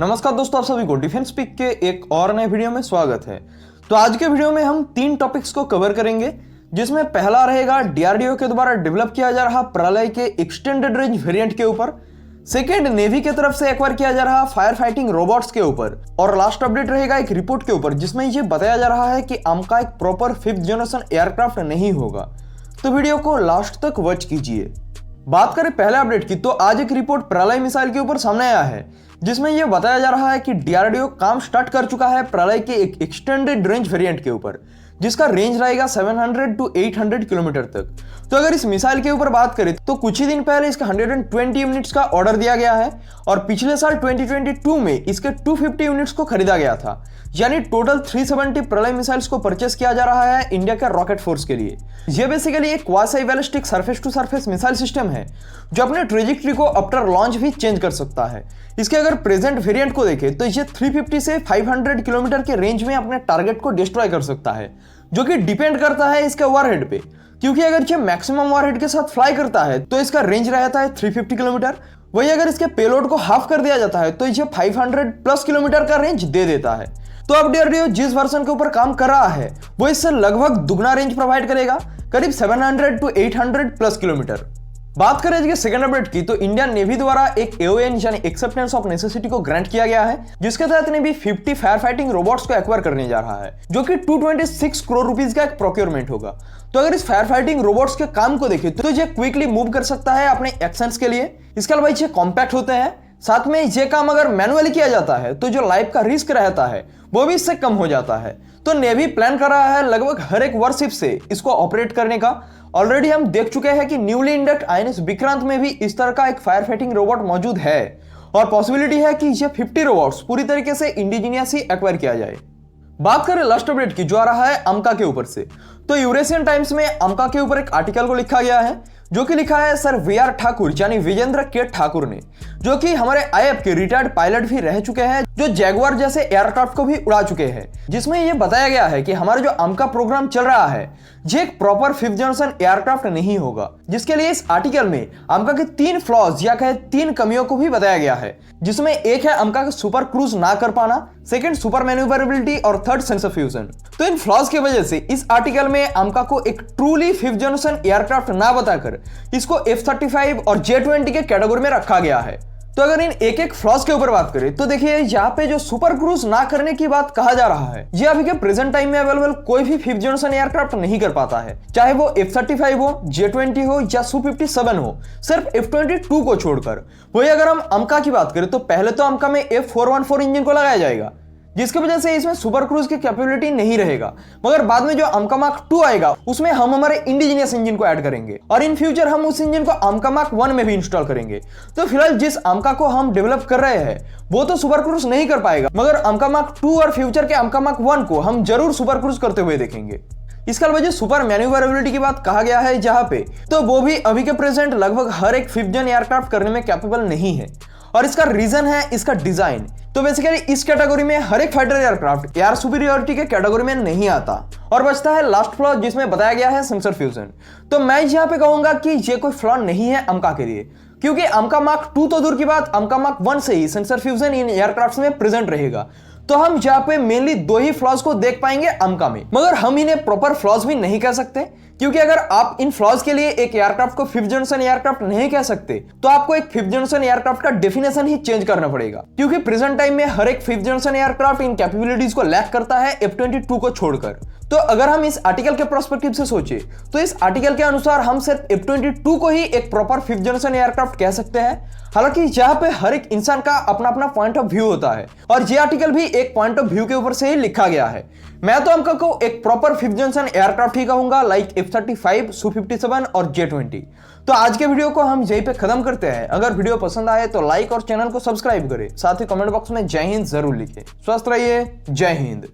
नमस्कार दोस्तों, आप सभी को डिफेंस पिक के एक और नए वीडियो में स्वागत है। तो आज के वीडियो में हम 3 टॉपिक्स को कवर करेंगे, जिसमें पहला रहेगा डीआरडीओ के द्वारा डेवलप किया जा रहा प्रलय के एक्सटेंडेड रेंज वेरिएंट के ऊपर, सेकेंड नेवी की तरफ से एक्वायर किया जा रहा फायर फाइटिंग रोबोट्स के ऊपर, और लास्ट अपडेट रहेगा एक रिपोर्ट के ऊपर जिसमें ये बताया जा रहा है कि AMCA एक प्रॉपर 5th जनरेशन एयरक्राफ्ट नहीं होगा। तो वीडियो को लास्ट तक वॉच कीजिए। बात करें पहले अपडेट की, तो आज एक रिपोर्ट प्रलय मिसाइल के ऊपर सामने आया है, जिसमें यह बताया जा रहा है कि डीआरडीओ काम स्टार्ट कर चुका है प्रलय के एक एक्सटेंडेड रेंज वेरिएंट के ऊपर, जिसका रेंज रहेगा 700 to 800 किलोमीटर तक। तो अगर इस मिसाइल के ऊपर बात करें तो कुछ ही दिन पहले इसका 120 यूनिट्स का ऑर्डर दिया गया है और पिछले साल 2022 में इसके 250 यूनिट्स को खरीदा गया था। यानी टोटल 370 प्रलय मिसाइल्स को परचेस किया जा रहा है इंडिया के रॉकेट फोर्स के लिए। यह बेसिकली एक quasi ballistic surface to surface missile system है जो अपने ट्रेजेक्टरी को आफ्टर लॉन्च भी चेंज कर सकता है। इसके अगर प्रेजेंट वेरिएंट को देखें तो ये 350 से 500 किलोमीटर के रेंज में अपने टारगेट को डिस्ट्रॉय कर सकता है, जो कि डिपेंड करता है इसके वॉरहेड पे, क्योंकि अगर ये मैक्सिमम वॉरहेड के साथ फ्लाई करता है तो इसका रेंज रहता है 350 किलोमीटर। वही अगर इसके पेलोड को हाफ कर दिया जाता है तो ये 500 प्लस किलोमीटर का रेंज दे देता है। तो अब डीआरडीओ जिस वर्जन के ऊपर काम कर रहा है वो इससे लगभग दुगना रेंज प्रोवाइड करेगा, करीब 700 to 800 प्लस किलोमीटर। बात करें इसके सेकंड अपडेट की, तो इंडियन नेवी द्वारा एक एओएन यानी एक्सेप्टेंस ऑफ नेसेसिटी को ग्रांट किया गया है, जिसके तहत नेवी 50 फायर फाइटिंग रोबोट्स को एक्वायर करने जा रहा है, जो कि 226 करोड़ रुपीस का एक प्रोक्योरमेंट होगा। तो अगर इस फायर फाइटिंग रोबोट्स के काम को देखें तो ये क्विकली मूव कर सकता है अपने एक्शंस के लिए। इसके अलावा ये कॉम्पैक्ट होते हैं, साथ में ये काम अगर मैनुअली किया जाता है तो जो लाइफ का रिस्क रहता है वो भी इससे कम हो जाता है। तो नेवी प्लान कर रहा है लगभग हर एक वॉरशिप से इसको ऑपरेट करने का। ऑलरेडी हम देख चुके हैं कि न्यूली इंडक्ट आईएनएस विक्रांत में भी इस तरह का एक फायर फाइटिंग रोबोट मौजूद है और पॉसिबिलिटी है कि ये 50 रोबोट्स पूरी तरीके से इंडिजिनियस ही एक्वायर किया जाए। बात करें लास्ट अपडेट की, जो आ रहा है AMCA के ऊपर से, तो यूरेशियन टाइम्स में AMCA के ऊपर एक आर्टिकल को लिखा गया है, जो कि लिखा है सर वीआर ठाकुर यानी विजेंद्र के ठाकुर ने, जो कि हमारे आईएफ के रिटायर्ड पायलट भी रह चुके हैं, जो जैगुआर जैसे एयरक्राफ्ट को भी उड़ा चुके हैं। जिसमें यह बताया गया है कि हमारा जो AMCA प्रोग्राम चल रहा है ये एक प्रॉपर 5th जनरेशन एयरक्राफ्ट नहीं होगा, जिसके लिए इस आर्टिकल में AMCA के 3 फ्लॉज या कहे 3 कमियों को भी बताया गया है, जिसमें एक है AMCA का सुपर क्रूज ना कर पाना, सेकंड सुपर मैन्यूवरेबिलिटी और थर्ड सेंस ऑफ फ्यूजन। तो इन फ्लॉज की वजह से इस आर्टिकल में AMCA को एक ट्रूली 5th जनरेशन एयरक्राफ्ट ना बताकर इसको F-35 और J-20 के कैटेगरी में रखा गया है। तो अगर इन एक एक फ्लॉज के ऊपर बात करें तो देखिए यहाँ पे जो सुपर क्रूज ना करने की बात कहा जा रहा है, ये अभी के प्रेजेंट टाइम में अवेलेबल कोई भी 5th जनरेशन एयरक्राफ्ट नहीं कर पाता है, चाहे वो F-35 हो, J-20 हो या Su-57 हो, सिर्फ F-22 को छोड़कर। वही अगर हम AMCA की बात करें तो पहले तो AMCA में F-414 इंजन को लगाया जाएगा, जिसकी वजह से इसमें सुपर क्रूज की कैपेबिलिटी नहीं रहेगा, मगर बाद में जो AMCA Mark 2 आएगा उसमें हम हमारे इंडिजिनियस इंजन को ऐड करेंगे और इन फ्यूचर हम उस इंजन को AMCA Mark 1 में भी इंस्टॉल करेंगे। तो फिलहाल जिस AMCA को हम डेवलप कर रहे हैं वो तो सुपर क्रूज नहीं कर पाएगा, मगर AMCA Mark 2 और फ्यूचर के AMCA Mark 1 को हम जरूर सुपर क्रूज करते हुए देखेंगे। इसके अलावा जो सुपर मैन्यूवरेबिलिटी की बात कहा गया है जहां पे, तो वो भी अभी के प्रेजेंट लगभग हर एक 5th जन एयरक्राफ्ट करने में कैपेबल नहीं है, और इसका रीजन है इसका डिजाइन। तो बेसिकली इस कैटेगरी में हर एक फाइटर एयरक्राफ्ट एयर सुपीरियरिटी के कैटेगरी में नहीं आता, और बचता है लास्ट फ्लॉ जिसमें बताया गया है सेंसर फ्यूजन। तो मैं यहाँ पे कहूंगा कि ये कोई फ्लॉ नहीं है AMCA के लिए, क्योंकि AMCA Mark 2 तो दूर की बात, AMCA Mark 1 से ही सेंसर फ्यूजन इन एयरक्राफ्ट में प्रेजेंट रहेगा। तो हम यहाँ पे मेनली 2 ही फ्लॉज को देख पाएंगे AMCA में, मगर हम इन्हें प्रॉपर फ्लॉज भी नहीं कह सकते, क्योंकि अगर आप इन फ्लॉज के लिए एक एयरक्राफ्ट को 5th जनरेशन एयरक्राफ्ट नहीं कह सकते तो आपको एक 5th जनरेशन एयरक्राफ्ट का डेफिनेशन ही चेंज करना पड़ेगा, क्योंकि प्रेजेंट टाइम में हर एक 5th जनरेशन एयरक्राफ्ट इन कैपेबिलिटीज को लैक करता है F-22 को छोड़कर। तो अगर हम इस आर्टिकल के पर्सपेक्टिव से सोचे तो इस आर्टिकल के अनुसार हम सिर्फ F-22 को ही एक प्रॉपर 5th जनरेशन एयरक्राफ्ट कह सकते हैं। हालांकि यहाँ पे हर एक इंसान का अपना अपना पॉइंट ऑफ व्यू होता है, और ये आर्टिकल भी एक पॉइंट ऑफ व्यू के ऊपर से ही लिखा गया है। मैं तो AMCA को एक प्रॉपर 5th जनरेशन एयरक्राफ्ट ही कहूंगा, लाइक F-35, Su-57 और J-20। तो आज के वीडियो को हम यहीं पे खत्म करते हैं। अगर वीडियो पसंद आए तो लाइक और चैनल को सब्सक्राइब करें, साथ ही कमेंट बॉक्स में जय हिंद जरूर लिखें। स्वस्थ रहिए, जय हिंद।